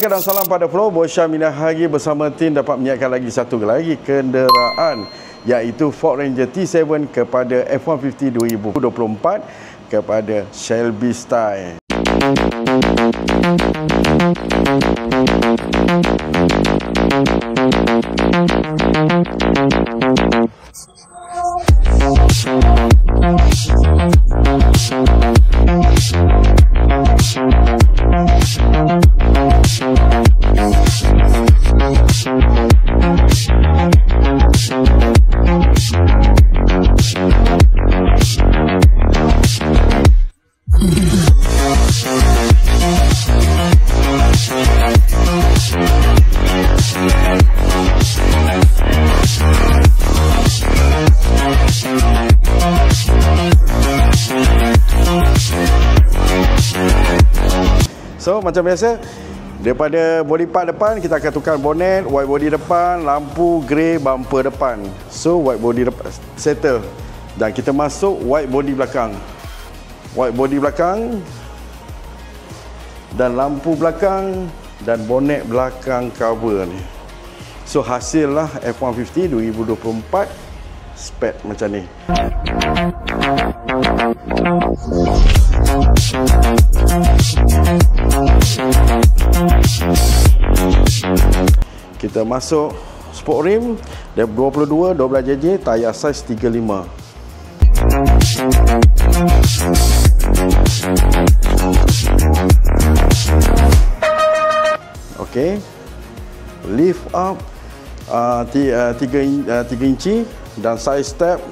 Dan salam pada Flow. Bosya Minahagi bersama tim dapat menyiapkan lagi satu lagi kenderaan, iaitu Ford Ranger T7 kepada F150 2024 kepada Shelby Style. So macam biasa, daripada body part depan kita akan tukar bonet, white body depan, lampu grey bumper depan. So white body depan settle dan kita masuk white body belakang. White body belakang dan lampu belakang dan bonet belakang cover ni. So hasillah F150 2024 spec macam ni. Kita masuk sport rim dia 22 12 JJ, tayar saiz 35. Okey. Lift up 3 inci dan side step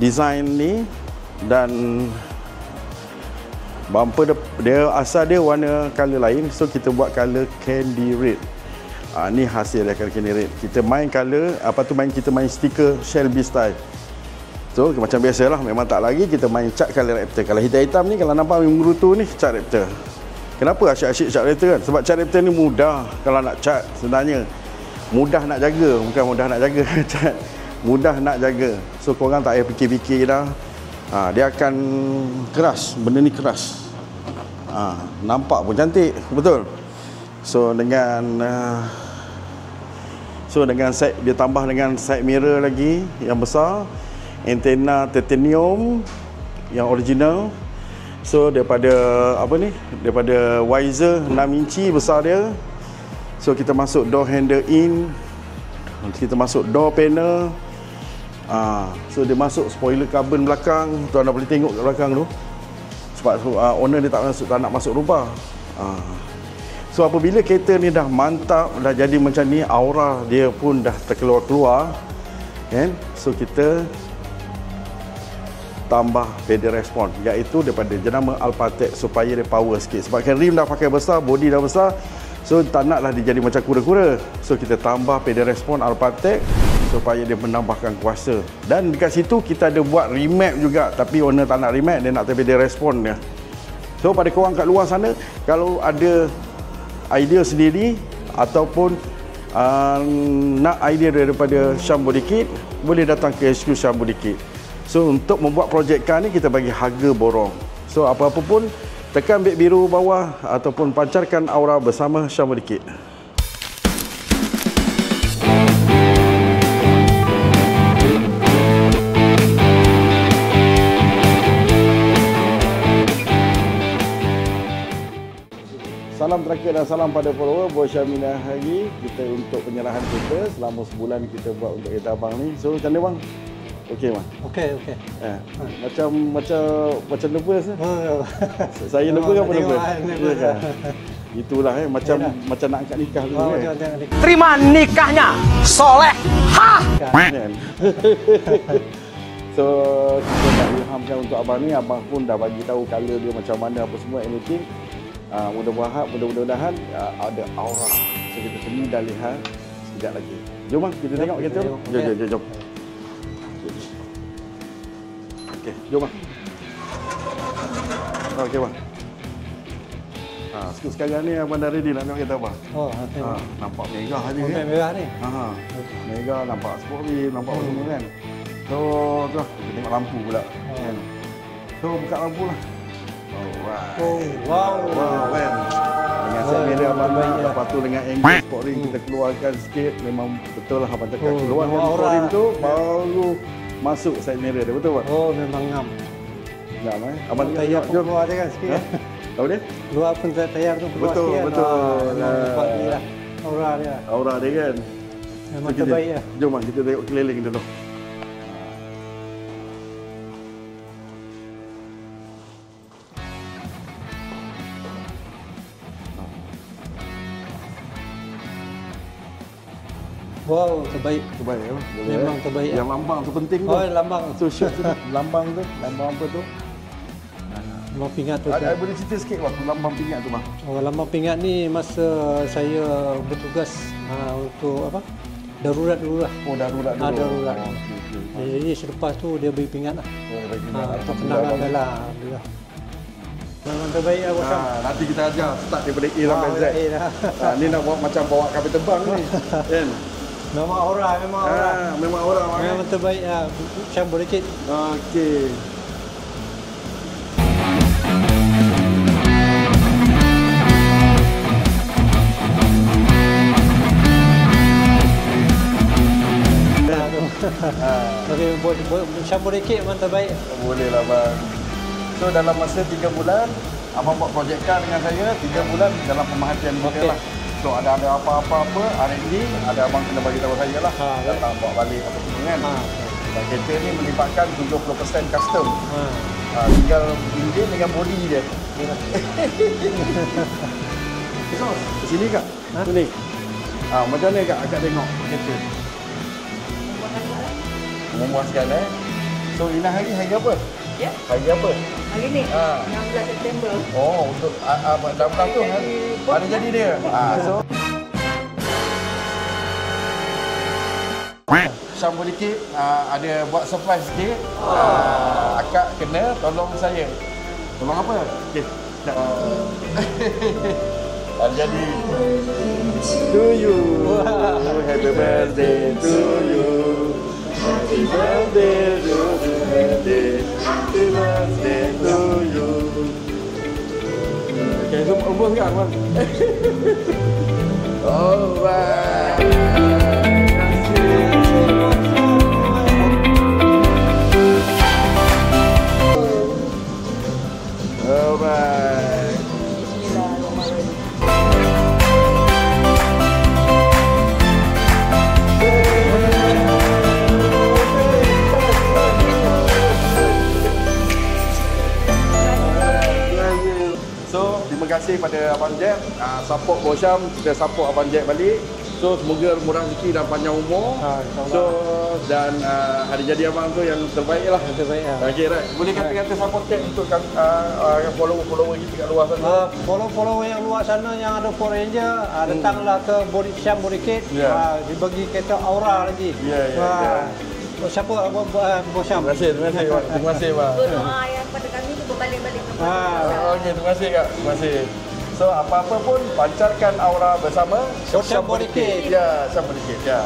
design ni, dan bumper dia asal dia warna color lain, so kita buat color candy red. Ni hasil dia color candy red. Kita main color, kita main stiker Shelby Style. So macam biasalah, memang tak lagi kita main cat color Raptor. Kalau hitam-hitam ni, kalau nampak mengerutu ni cat Raptor. Kenapa asyik-asyik cat Raptor kan? Sebab cat Raptor ni mudah kalau nak cat sebenarnya. Mudah nak jaga, bukan mudah nak jaga cat. Mudah nak jaga. So korang tak payah fikir-fikir dah. Dia akan keras, benda ni keras. Nampak pun cantik, betul. So dengan set, dia tambah dengan side mirror lagi yang besar, antena titanium yang original. So daripada daripada visor 6 inci besar dia. So kita masuk door handle in, kita masuk door panel. So dia masuk spoiler carbon belakang. Tuan anda boleh tengok kat belakang tu. Sebab owner dia tak nak masuk rumah. So apabila kereta ni dah mantap, dah jadi macam ni, aura dia pun dah terkeluar-keluar kan. So kita tambah pedal respon, iaitu daripada jenama Alphatec, supaya dia power sikit. Sebab kan rim dah pakai besar, body dah besar, so tak naklah dia jadi macam kura-kura. So kita tambah pedal respon Alphatec supaya dia menambahkan kuasa. Dan dekat situ kita ada buat remap juga, tapi owner tak nak remap, dia nak pedal respon dia. So pada korang kat luar sana, kalau ada idea sendiri ataupun nak idea daripada Syam Body Kit, boleh datang ke HQ Syam Body Kit. So untuk membuat projek car ni, kita bagi harga borong. So apa-apa pun, tekan beg biru bawah ataupun pancarkan aura bersama Syam Body Kit. Salam terakhir dan salam pada follower Bosya Minahagi. Kita untuk penyerahan kita selama sebulan kita buat untuk kereta abang ni. So macam mana bang? Okey bang? Okey. Macam nervous lah. Saya nervous ke apa nervous? Itulah macam nak angkat nikah dulu kan. Terima nikahnya soleh. So kita nak ilhamkan untuk abang ni. Abang pun dah bagi tahu color dia macam mana, apa semua, anything. Mudah-mudahan ada aura. So kita sini dah lihat sekejap lagi. Jom bang, kita tengok kereta tu. Jom. Okey, jom bang. Okey bang. Sekarang ni abang dah ready nak tengok kereta abang. Nampak megah aja kan. Megah ni. Megah, nampak sport wheel, nampak apa semua kan. So, kita tengok lampu pula. So, buka lampu lah. Alright. Wow. Wow, kan. Dengan dengan set mirror abang nak, lepas tu dengan angle sport ring kita keluarkan sikit, memang betul lah abang cakap. Keluarkan sport ring tu baru masuk set mirror dia, betul tak? Oh, memang ngam. Ngam abang Tayar pun keluar dia kan sikit. Apa dia? Luar pun tayar tu keluar Betul, sikit. betul. Nampak ni lah. Aura dia. Aura dia kan. Memang terbaik lah. Jom kita tengok keliling dulu. Wow, terbaik. Terbaik ya. Memang terbaik. Yang lambang tu penting tu. Oh, lambang. Tu shoot tu. Lambang tu. Lambang apa tu? Lambang pingat tu. Ada boleh cerita sikit bang, lambang pingat tu bang. Oh, lambang pingat ni masa saya bertugas untuk apa? Darurat dulu lah. Oh, darurat dulu. Darurat. Oh, okay. Jadi selepas tu dia beri pingat lah. Oh, bagi pingat. Untuk kenangan dia lah. Alhamdulillah. Memang terbaik lah Bosam. Nanti kita ajar start daripada A sampai Z. Ni nak buat macam bawa kapal terbang ni. Kan? Memang aura, memang aura. Memang aura bang. Memang terbaik lah. Macam boleh cik. Okey. Okey, macam boleh cik memang terbaik. Boleh lah bang. So dalam masa 3 bulan, abang buat projekkan dengan saya 3 bulan dalam pemerhatian kita lah. So ada apa-apa R&D, ada abang kena bagi tahu saya lah. Datang bawa balik apa semua kan. Dan kereta ni melibatkan 70% custom. Tinggal enjin dengan body dia. So, ke sini kak? Sini. Macam mana kak agak tengok kereta? Memuaskan So Inah hari apa? Ya. Hari apa? Hari ni 16 September. Oh, untuk dalam tahun ada jadi dia. So sambung dikit, ada buat surprise sikit. Akak kena tolong saya. Tolong apa? Okey. Hari jadi. To you. Happy birthday to you. Happy birthday to you. Happy birthday to you. Okay, so umur sekarang bang. Alright. Alright. So, terima kasih pada Abang Jack, support Bosham, kita support Abang Jack balik. So, semoga murah rezeki dan panjang umur. So, dan hari jadi abang tu yang terbaik lah. Yang terbaik lah. Okey, right. Boleh kata-kata support Jack untuk follower-follower kita kat luar sana. Follower yang luar sana yang ada Ford Ranger, datanglah ke Body Syam Body Kit. Dibagi kereta Aura lagi. Siapa Abang Bosham? Terima kasih Pak. Terima kasih Pak. Doa yang pada kami tu berbalik-balik. Okey, terima kasih Kak. Terima kasih. So, apa-apa pun pancarkan aura bersama Syam Body Kit. Ya, Syam Body Kit. Ya.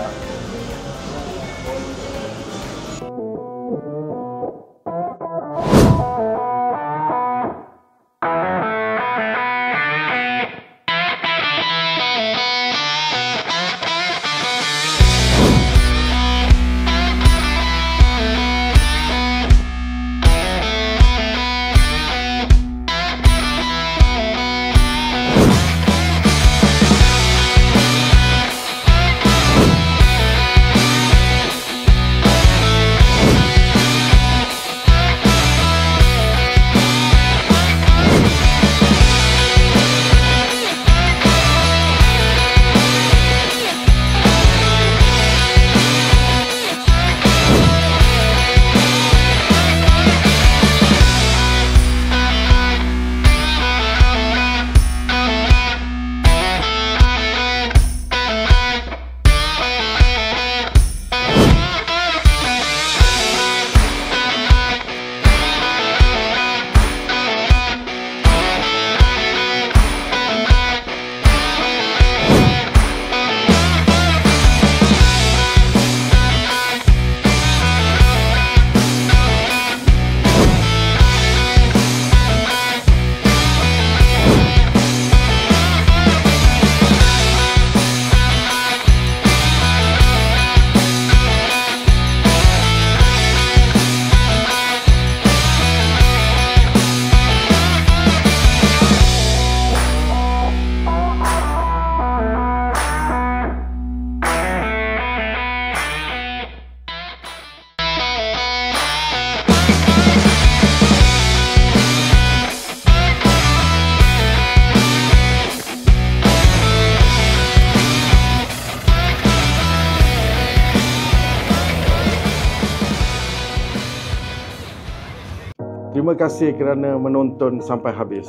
Terima kasih kerana menonton sampai habis.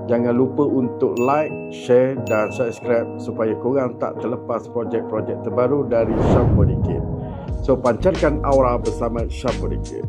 Jangan lupa untuk like, share dan subscribe supaya korang tak terlepas projek-projek terbaru dari Syam Body Kit. So, pancarkan aura bersama Syam Body Kit.